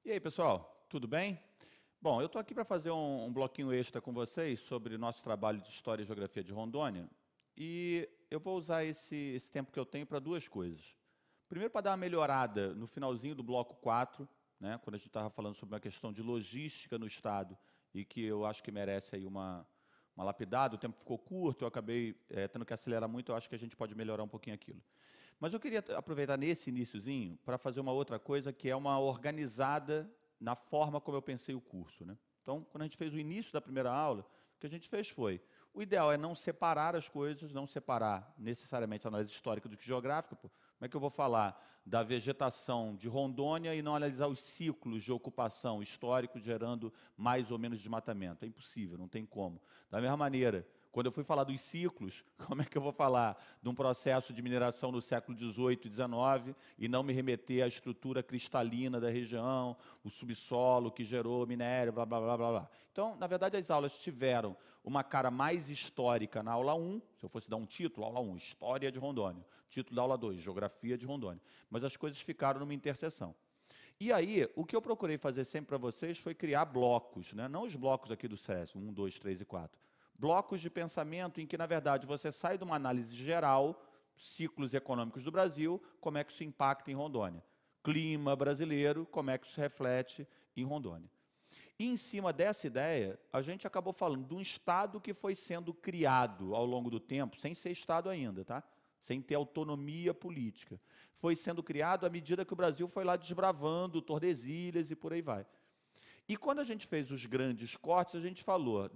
E aí, pessoal, tudo bem? Bom, eu estou aqui para fazer um bloquinho extra com vocês sobre o nosso trabalho de História e Geografia de Rondônia. E eu vou usar esse tempo que eu tenho para duas coisas. Primeiro, para dar uma melhorada no finalzinho do bloco 4, né, quando a gente estava falando sobre uma questão de logística no Estado, e que eu acho que merece aí uma lapidada. O tempo ficou curto, eu acabei tendo que acelerar muito, eu acho que a gente pode melhorar um pouquinho aquilo. Mas eu queria aproveitar nesse iniciozinho para fazer uma outra coisa, que é uma organizada na forma como eu pensei o curso, né? Então, quando a gente fez o início da primeira aula, o que a gente fez foi, o ideal é não separar as coisas, não separar necessariamente a análise histórica do que geográfica. Pô. Como é que eu vou falar da vegetação de Rondônia e não analisar os ciclos de ocupação históricos gerando mais ou menos desmatamento? É impossível, não tem como. Da mesma maneira, quando eu fui falar dos ciclos, como é que eu vou falar de um processo de mineração no século XVIII e XIX e não me remeter à estrutura cristalina da região, o subsolo que gerou minério, blá, blá, blá, blá, blá. Então, na verdade, as aulas tiveram uma cara mais histórica na aula 1, se eu fosse dar um título, aula 1, História de Rondônia. Título da aula 2, Geografia de Rondônia. Mas as coisas ficaram numa interseção. E aí, o que eu procurei fazer sempre para vocês foi criar blocos, né? Não os blocos aqui do SES, 1, 2, 3 e 4. Blocos de pensamento em que, na verdade, você sai de uma análise geral, ciclos econômicos do Brasil, como é que isso impacta em Rondônia. Clima brasileiro, como é que isso reflete em Rondônia. E, em cima dessa ideia, a gente acabou falando de um Estado que foi sendo criado ao longo do tempo, sem ser Estado ainda, tá? Sem ter autonomia política. Foi sendo criado à medida que o Brasil foi lá desbravando Tordesilhas e por aí vai. E quando a gente fez os grandes cortes, a gente falou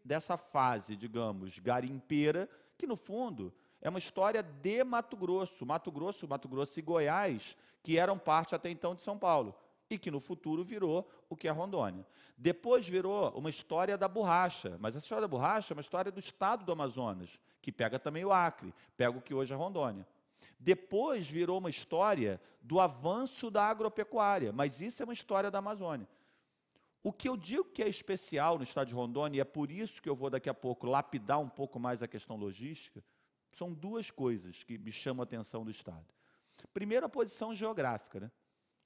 dessa fase, digamos, garimpeira, que no fundo é uma história de Mato Grosso. Mato Grosso e Goiás, que eram parte até então de São Paulo, e que no futuro virou o que é Rondônia. Depois virou uma história da borracha, mas essa história da borracha é uma história do estado do Amazonas, que pega também o Acre, pega o que hoje é Rondônia. Depois virou uma história do avanço da agropecuária, mas isso é uma história da Amazônia. O que eu digo que é especial no estado de Rondônia, e é por isso que eu vou daqui a pouco lapidar um pouco mais a questão logística, são duas coisas que me chamam a atenção do estado. Primeiro, a posição geográfica, né?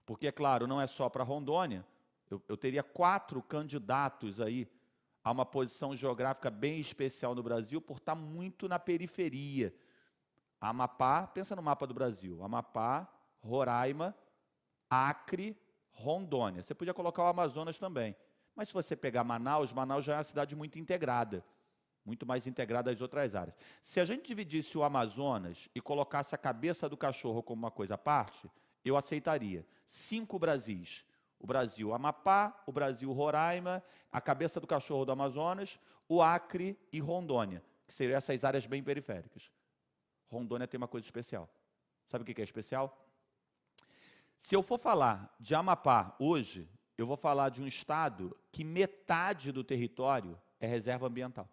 Porque, é claro, não é só para Rondônia, eu teria 4 candidatos aí a uma posição geográfica bem especial no Brasil, por estar muito na periferia. Amapá, pensa no mapa do Brasil, Amapá, Roraima, Acre, Rondônia. Você podia colocar o Amazonas também. Mas se você pegar Manaus, Manaus já é uma cidade muito integrada, muito mais integrada às outras áreas. Se a gente dividisse o Amazonas e colocasse a cabeça do cachorro como uma coisa à parte, eu aceitaria. 5 Brasis. O Brasil Amapá, o Brasil Roraima, a cabeça do cachorro do Amazonas, o Acre e Rondônia, que seriam essas áreas bem periféricas. Rondônia tem uma coisa especial. Sabe o que é especial? Se eu for falar de Amapá hoje, eu vou falar de um estado que metade do território é reserva ambiental.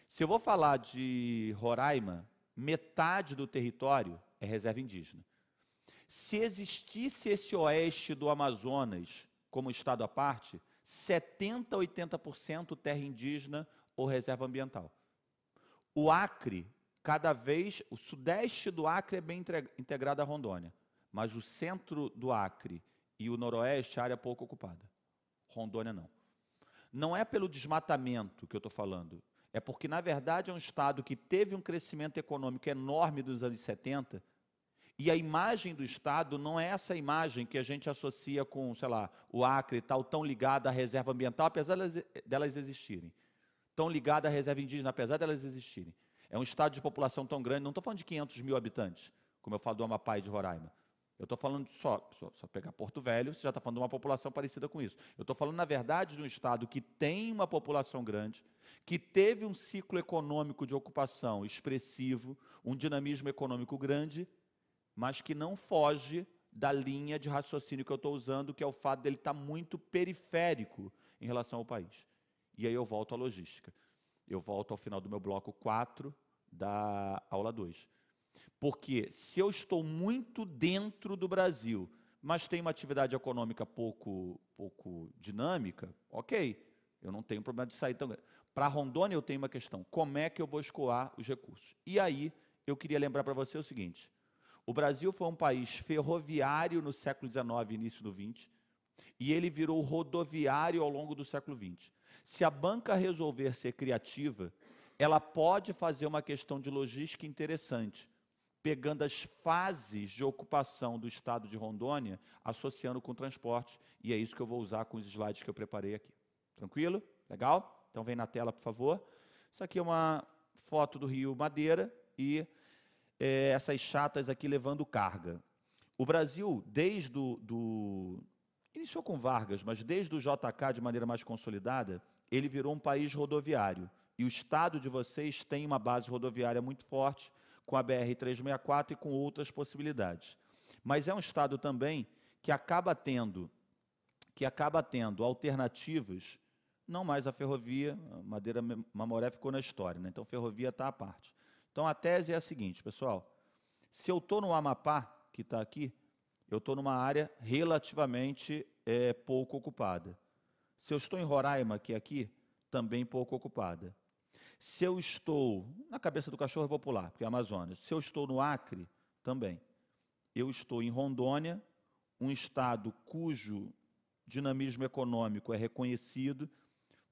Se eu vou falar de Roraima, metade do território é reserva indígena. Se existisse esse oeste do Amazonas como estado à parte, 70% a 80% terra indígena ou reserva ambiental. O Acre, cada vez, o sudeste do Acre é bem integrado à Rondônia, mas o centro do Acre e o noroeste, área pouco ocupada. Rondônia não. Não é pelo desmatamento que eu estou falando, é porque, na verdade, é um estado que teve um crescimento econômico enorme dos anos 70, e a imagem do estado não é essa imagem que a gente associa com, sei lá, o Acre e tal, tão ligada à reserva ambiental, apesar delas existirem. Tão ligada à reserva indígena, apesar delas existirem. É um estado de população tão grande, não estou falando de 500 mil habitantes, como eu falo do Amapá e de Roraima. Eu estou falando só pegar Porto Velho, você já está falando de uma população parecida com isso. Eu estou falando, na verdade, de um estado que tem uma população grande, que teve um ciclo econômico de ocupação expressivo, um dinamismo econômico grande, mas que não foge da linha de raciocínio que eu estou usando, que é o fato dele estar muito periférico em relação ao país. E aí eu volto à logística. Eu volto ao final do meu bloco 4 da aula 2. Porque se eu estou muito dentro do Brasil, mas tenho uma atividade econômica pouco dinâmica, ok, eu não tenho problema de sair tão grande. Para Rondônia eu tenho uma questão, como é que eu vou escoar os recursos? E aí eu queria lembrar para você o seguinte, o Brasil foi um país ferroviário no século XIX e início do XX, E ele virou rodoviário ao longo do século XX. Se a banca resolver ser criativa, ela pode fazer uma questão de logística interessante, pegando as fases de ocupação do estado de Rondônia, associando com o transporte, e é isso que eu vou usar com os slides que eu preparei aqui. Tranquilo? Legal? Então vem na tela, por favor. Isso aqui é uma foto do Rio Madeira e essas chatas aqui levando carga. O Brasil, desde iniciou com Vargas, mas desde o JK, de maneira mais consolidada, ele virou um país rodoviário. E o estado de vocês tem uma base rodoviária muito forte, com a BR-364 e com outras possibilidades. Mas é um estado também que acaba tendo alternativas, não mais a ferrovia, a Madeira Mamoré ficou na história, né? Então ferrovia está à parte. Então a tese é a seguinte, pessoal, se eu estou no Amapá, que está aqui, eu estou numa área relativamente pouco ocupada. Se eu estou em Roraima, que é aqui, também pouco ocupada. Se eu estou na cabeça do cachorro, eu vou pular, porque é Amazonas. Se eu estou no Acre, também. Eu estou em Rondônia, um estado cujo dinamismo econômico é reconhecido,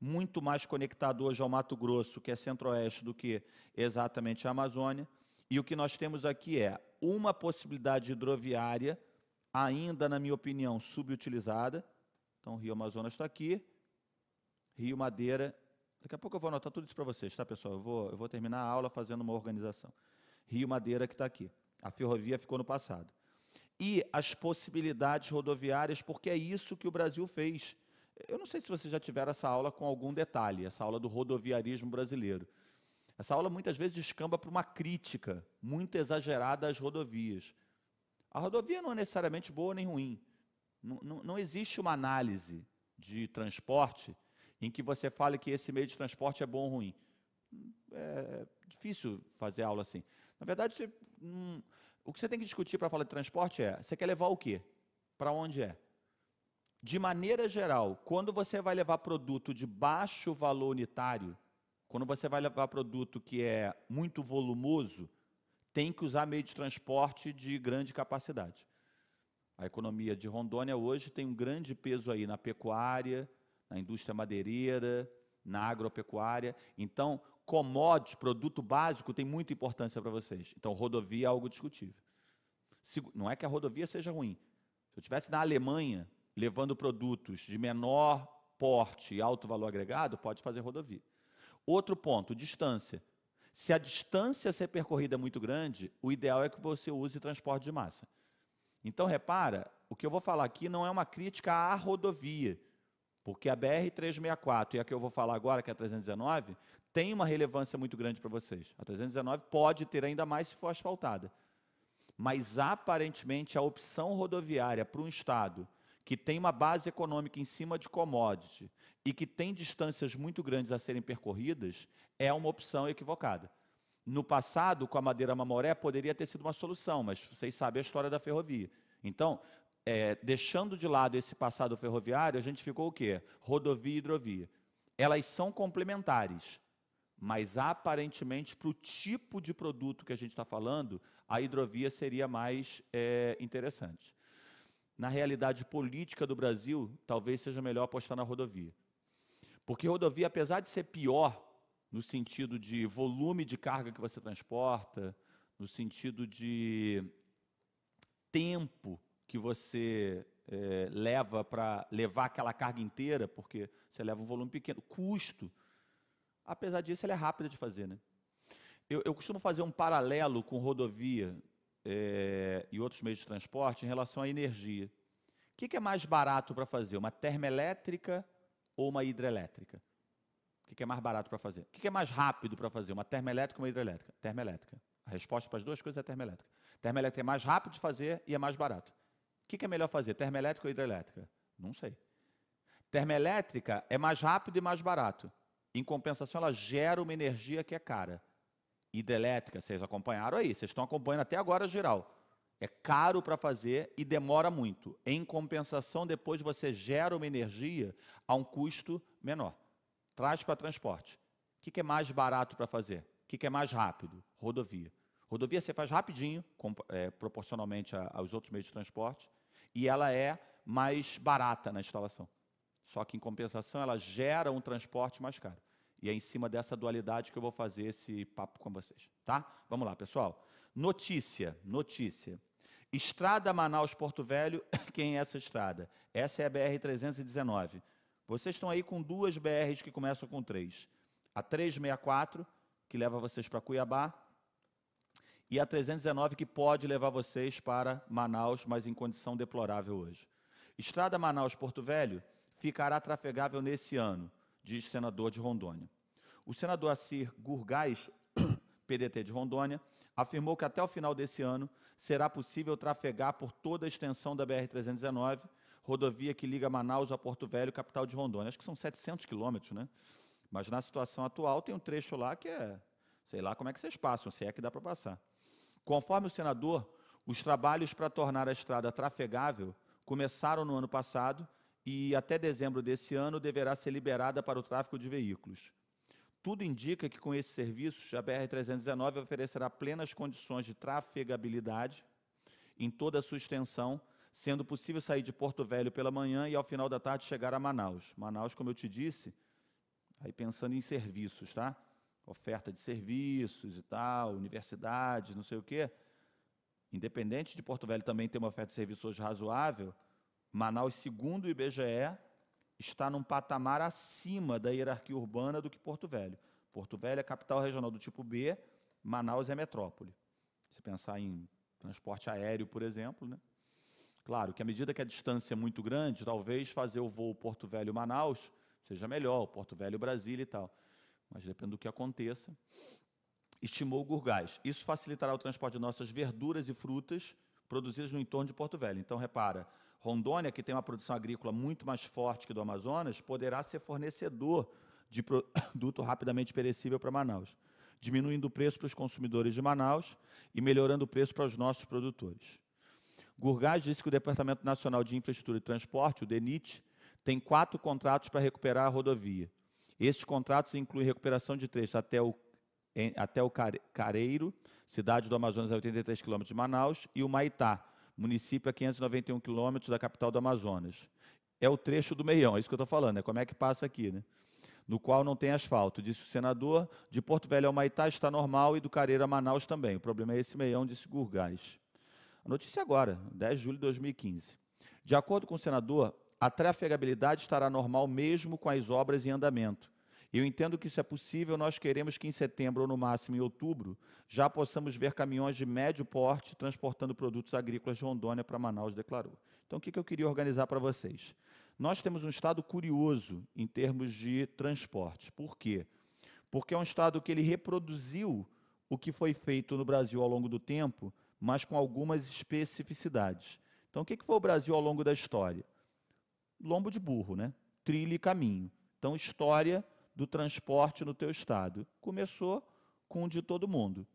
muito mais conectado hoje ao Mato Grosso, que é centro-oeste, do que exatamente a Amazônia. E o que nós temos aqui é uma possibilidade hidroviária, ainda, na minha opinião, subutilizada. Então, Rio Amazonas está aqui, Rio Madeira. Daqui a pouco eu vou anotar tudo isso para vocês, tá, pessoal? Eu vou terminar a aula fazendo uma organização. Rio Madeira, que está aqui. A ferrovia ficou no passado. E as possibilidades rodoviárias, porque é isso que o Brasil fez. Eu não sei se vocês já tiveram essa aula com algum detalhe, essa aula do rodoviarismo brasileiro. Essa aula muitas vezes descamba para uma crítica muito exagerada às rodovias. A rodovia não é necessariamente boa nem ruim. Não existe uma análise de transporte em que você fale que esse meio de transporte é bom ou ruim. É difícil fazer aula assim. Na verdade, o que você tem que discutir para falar de transporte é, você quer levar o quê? Para onde é? De maneira geral, quando você vai levar produto de baixo valor unitário, quando você vai levar produto que é muito volumoso, tem que usar meio de transporte de grande capacidade. A economia de Rondônia hoje tem um grande peso aí na pecuária, na indústria madeireira, na agropecuária. Então, commodities, produto básico, tem muita importância para vocês. Então, rodovia é algo discutível. Não é que a rodovia seja ruim. Se eu estivesse na Alemanha, levando produtos de menor porte e alto valor agregado, pode fazer rodovia. Outro ponto, distância. Se a distância a ser percorrida é muito grande, o ideal é que você use transporte de massa. Então, repara, o que eu vou falar aqui não é uma crítica à rodovia, porque a BR-364 e a que eu vou falar agora, que é a 319, tem uma relevância muito grande para vocês. A 319 pode ter ainda mais se for asfaltada. Mas, aparentemente, a opção rodoviária para um estado que tem uma base econômica em cima de commodity e que tem distâncias muito grandes a serem percorridas, é uma opção equivocada. No passado, com a Madeira Mamoré, poderia ter sido uma solução, mas vocês sabem a história da ferrovia. Então, deixando de lado esse passado ferroviário, a gente ficou o quê? Rodovia e hidrovia. Elas são complementares, mas aparentemente, para o tipo de produto que a gente está falando, a hidrovia seria mais interessante. Na realidade política do Brasil, talvez seja melhor apostar na rodovia. Porque rodovia, apesar de ser pior, no sentido de volume de carga que você transporta, no sentido de tempo que você leva para levar aquela carga inteira, porque você leva um volume pequeno, custo, apesar disso, ela é rápida de fazer, né? Eu costumo fazer um paralelo com rodovia e outros meios de transporte em relação à energia. O que é mais barato para fazer, uma termoelétrica ou uma hidrelétrica? O que é mais barato para fazer? O que é mais rápido para fazer, uma termoelétrica ou uma hidrelétrica? Termoelétrica. A resposta para as duas coisas é termoelétrica. Termoelétrica é mais rápido de fazer e é mais barato. O que é melhor fazer, termoelétrica ou hidrelétrica? Não sei. Termoelétrica é mais rápido e mais barato. Em compensação, ela gera uma energia que é cara. Hidrelétrica, vocês acompanharam aí, vocês estão acompanhando até agora geral. É caro para fazer e demora muito. Em compensação, depois você gera uma energia a um custo menor. Traz para transporte. O que é mais barato para fazer? O que é mais rápido? Rodovia. Rodovia você faz rapidinho, proporcionalmente aos outros meios de transporte, e ela é mais barata na instalação. Só que, em compensação, ela gera um transporte mais caro. E é em cima dessa dualidade que eu vou fazer esse papo com vocês, tá? Vamos lá, pessoal. Notícia. Estrada Manaus-Porto Velho, quem é essa estrada? Essa é a BR-319. Vocês estão aí com duas BRs que começam com 3. A 364, que leva vocês para Cuiabá, e a 319, que pode levar vocês para Manaus, mas em condição deplorável hoje. Estrada Manaus-Porto Velho ficará trafegável nesse ano, diz o senador de Rondônia. O senador Assir Gurgás, PDT de Rondônia, afirmou que até o final desse ano será possível trafegar por toda a extensão da BR-319, rodovia que liga Manaus a Porto Velho, capital de Rondônia. Acho que são 700 quilômetros, né? Mas na situação atual tem um trecho lá que é, sei lá como é que vocês passam, se é que dá para passar. Conforme o senador, os trabalhos para tornar a estrada trafegável começaram no ano passado e até dezembro desse ano deverá ser liberada para o tráfego de veículos. Tudo indica que com esses serviços a BR-319 oferecerá plenas condições de trafegabilidade em toda a sua extensão, sendo possível sair de Porto Velho pela manhã e ao final da tarde chegar a Manaus. Manaus, como eu te disse, aí pensando em serviços, tá? Oferta de serviços e tal, universidades, não sei o quê. Independente de Porto Velho também ter uma oferta de serviços hoje razoável, Manaus, segundo o IBGE, está num patamar acima da hierarquia urbana do que Porto Velho. Porto Velho é capital regional do tipo B, Manaus é metrópole. Se pensar em transporte aéreo, por exemplo, né? Claro que à medida que a distância é muito grande, talvez fazer o voo Porto Velho-Manaus seja melhor, Porto Velho-Brasília e tal. Mas depende do que aconteça. Estimou o Gurgás. Isso facilitará o transporte de nossas verduras e frutas produzidas no entorno de Porto Velho. Então, repara, Rondônia, que tem uma produção agrícola muito mais forte que do Amazonas, poderá ser fornecedor de produto rapidamente perecível para Manaus, diminuindo o preço para os consumidores de Manaus e melhorando o preço para os nossos produtores. Gurgás disse que o Departamento Nacional de Infraestrutura e Transporte, o DENIT, tem 4 contratos para recuperar a rodovia. Esses contratos incluem recuperação de trechos até o Careiro, cidade do Amazonas a 83 km de Manaus, e o Maitá, município a 591 quilômetros da capital do Amazonas. É o trecho do meião, é isso que eu estou falando, como é que passa aqui, né? No qual não tem asfalto, disse o senador. De Porto Velho ao Maitá está normal e do Careiro a Manaus também. O problema é esse meião, disse Gurgás. A notícia agora, 10 de julho de 2015. De acordo com o senador, a trafegabilidade estará normal mesmo com as obras em andamento. Eu entendo que isso é possível, nós queremos que em setembro ou no máximo em outubro já possamos ver caminhões de médio porte transportando produtos agrícolas de Rondônia para Manaus, declarou. Então, o que eu queria organizar para vocês? Nós temos um estado curioso em termos de transporte. Por quê? Porque é um estado que ele reproduziu o que foi feito no Brasil ao longo do tempo, mas com algumas especificidades. Então, o que foi o Brasil ao longo da história? Lombo de burro, né? Trilha e caminho. Então, história do transporte no teu estado. Começou com o de todo mundo.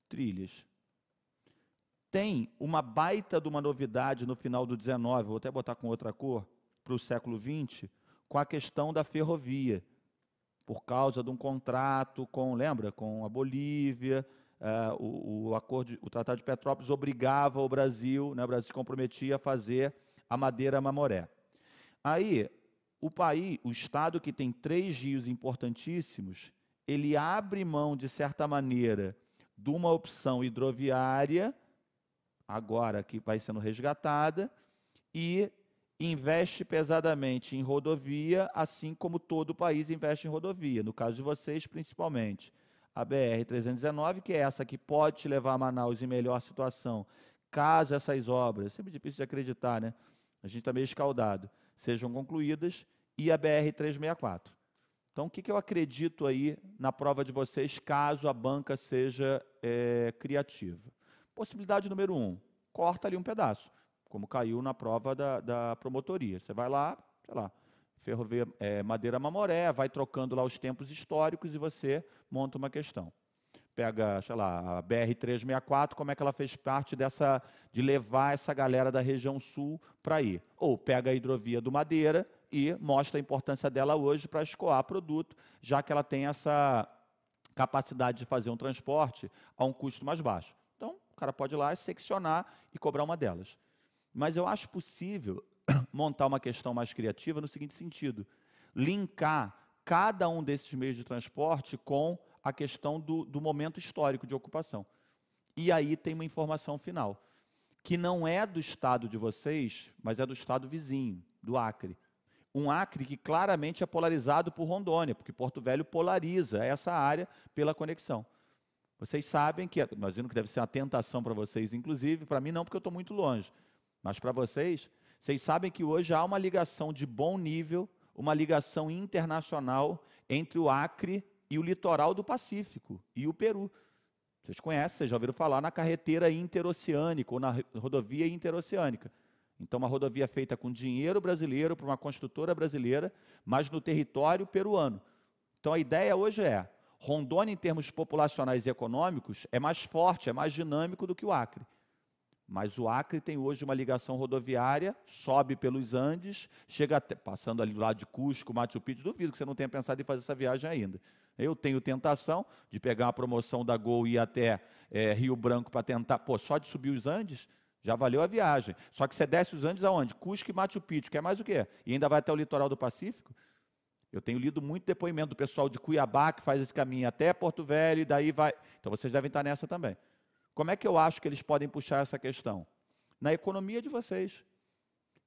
Trilhas. Tem uma baita de uma novidade no final do 19, vou até botar com outra cor, para o século 20, com a questão da ferrovia, por causa de um contrato com, lembra, com a Bolívia, o Tratado de Petrópolis obrigava o Brasil, né, o Brasil se comprometia a fazer a Madeira Mamoré. Aí, o estado que tem 3 rios importantíssimos, ele abre mão, de certa maneira, de uma opção hidroviária, agora que vai sendo resgatada, e investe pesadamente em rodovia, assim como todo o país investe em rodovia. No caso de vocês, principalmente, a BR-319, que é essa que pode te levar a Manaus em melhor situação, caso essas obras, sempre difícil de acreditar, né? A gente está meio escaldado, sejam concluídas, e a BR-364. Então, o que eu acredito aí na prova de vocês, caso a banca seja criativa? Possibilidade número 1, corta ali um pedaço, como caiu na prova da promotoria. Você vai lá, sei lá, Ferrovia Madeira Mamoré, vai trocando lá os tempos históricos e você monta uma questão. Pega, sei lá, a BR-364, como é que ela fez parte de levar essa galera da região sul para ir. Ou pega a hidrovia do Madeira e mostra a importância dela hoje para escoar produto, já que ela tem essa capacidade de fazer um transporte a um custo mais baixo. Então, o cara pode ir lá, seccionar e cobrar uma delas. Mas eu acho possível montar uma questão mais criativa no seguinte sentido: linkar cada um desses meios de transporte com a questão do momento histórico de ocupação. E aí tem uma informação final, que não é do estado de vocês, mas é do estado vizinho, do Acre. Um Acre que claramente é polarizado por Rondônia, porque Porto Velho polariza essa área pela conexão. Vocês sabem que, imagino que deve ser uma tentação para vocês, inclusive, para mim não, porque eu estou muito longe, mas para vocês sabem que hoje há uma ligação de bom nível, uma ligação internacional entre o Acre e o litoral do Pacífico e o Peru. Vocês conhecem, vocês já ouviram falar na carretera interoceânica ou na rodovia interoceânica. Então, uma rodovia feita com dinheiro brasileiro, por uma construtora brasileira, mas no território peruano. Então, a ideia hoje é, Rondônia, em termos populacionais e econômicos, é mais forte, é mais dinâmico do que o Acre. Mas o Acre tem hoje uma ligação rodoviária, sobe pelos Andes, chega até, passando ali do lado de Cusco, Machu Picchu, duvido que você não tenha pensado em fazer essa viagem ainda. Eu tenho tentação de pegar uma promoção da Gol e ir até Rio Branco para tentar, só de subir os Andes, já valeu a viagem. Só que você desce os Andes aonde? Cusco e Machu Picchu, quer mais o quê? E ainda vai até o litoral do Pacífico? Eu tenho lido muito depoimento do pessoal de Cuiabá, que faz esse caminho até Porto Velho, e daí vai... Então, vocês devem estar nessa também. Como é que eu acho que eles podem puxar essa questão? Na economia de vocês.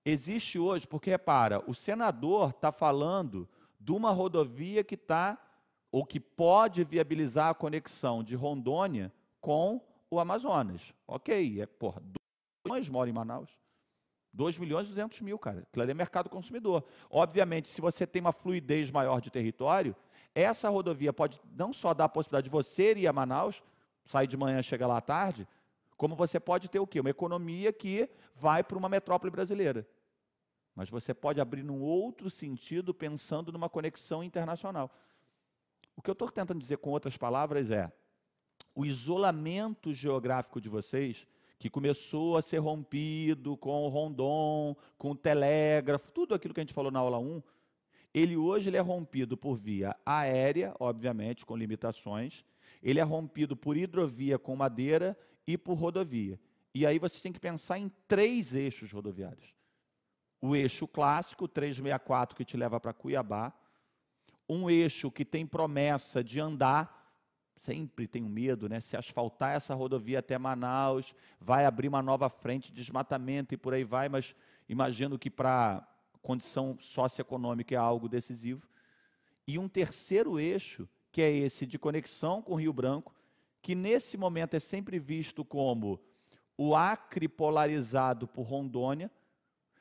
Existe hoje, porque repara, o senador está falando de uma rodovia que está, ou que pode viabilizar a conexão de Rondônia com o Amazonas. Ok, 2 milhões moram em Manaus. 2 milhões e 200 mil, cara. Aquilo ali é mercado consumidor. Obviamente, se você tem uma fluidez maior de território, essa rodovia pode não só dar a possibilidade de você ir a Manaus, sair de manhã e chegar lá à tarde, como você pode ter o quê? Uma economia que vai para uma metrópole brasileira. Mas você pode abrir num outro sentido, pensando numa conexão internacional. O que eu estou tentando dizer com outras palavras é, o isolamento geográfico de vocês, que começou a ser rompido com o Rondon, com o telégrafo, tudo aquilo que a gente falou na aula 1, hoje ele é rompido por via aérea, obviamente, com limitações, ele é rompido por hidrovia com madeira e por rodovia. E aí você tem que pensar em 3 eixos rodoviários. O eixo clássico, 364, que te leva para Cuiabá. Um eixo que tem promessa de andar, sempre tenho medo, né? Se asfaltar essa rodovia até Manaus, vai abrir uma nova frente de desmatamento e por aí vai, mas imagino que para condição socioeconômica é algo decisivo. E um terceiro eixo, que é esse de conexão com Rio Branco, que nesse momento é sempre visto como o Acre polarizado por Rondônia,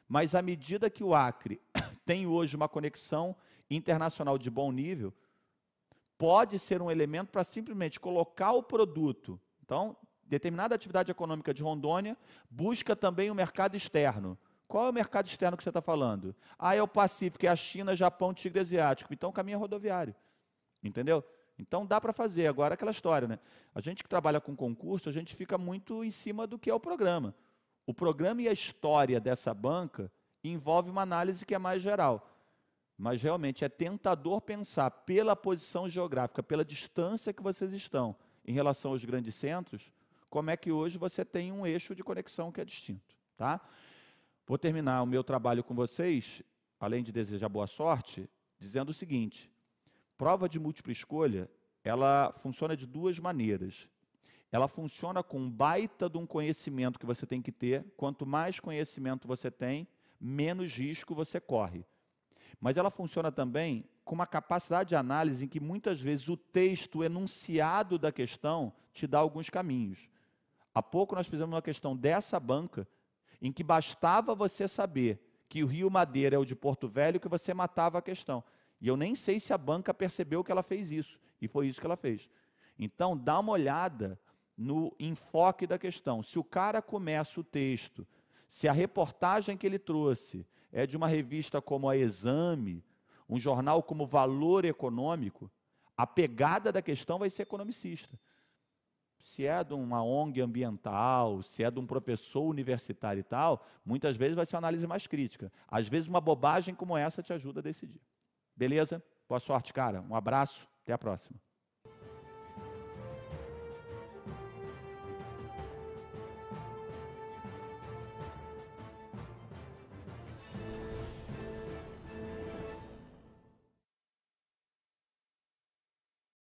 mas à medida que o Acre tem hoje uma conexão internacional de bom nível, pode ser um elemento para simplesmente colocar o produto. Então, determinada atividade econômica de Rondônia busca também o mercado externo. Qual é o mercado externo que você está falando? É o Pacífico, é a China, Japão, Tigre Asiático. Então, o caminho é rodoviário. Entendeu? Então, dá para fazer. Agora, aquela história, né? A gente que trabalha com concurso, a gente fica muito em cima do que é o programa. O programa e a história dessa banca envolve uma análise que é mais geral. Mas, realmente, é tentador pensar pela posição geográfica, pela distância que vocês estão em relação aos grandes centros, como é que hoje você tem um eixo de conexão que é distinto. Tá? Vou terminar o meu trabalho com vocês, além de desejar boa sorte, dizendo o seguinte: prova de múltipla escolha, ela funciona de 2 maneiras. Ela funciona com um baita de um conhecimento que você tem que ter. Quanto mais conhecimento você tem, menos risco você corre. Mas ela funciona também com uma capacidade de análise em que muitas vezes o texto, o enunciado da questão, te dá alguns caminhos. Há pouco nós fizemos uma questão dessa banca, em que bastava você saber que o Rio Madeira é o de Porto Velho, que você matava a questão. E eu nem sei se a banca percebeu que ela fez isso, e foi isso que ela fez. Então, dá uma olhada no enfoque da questão. Se o cara começa o texto, se a reportagem que ele trouxe é de uma revista como a Exame, um jornal como Valor Econômico, a pegada da questão vai ser economicista. Se é de uma ONG ambiental, se é de um professor universitário e tal, muitas vezes vai ser uma análise mais crítica. Às vezes uma bobagem como essa te ajuda a decidir. Beleza? Boa sorte, cara. Um abraço. Até a próxima.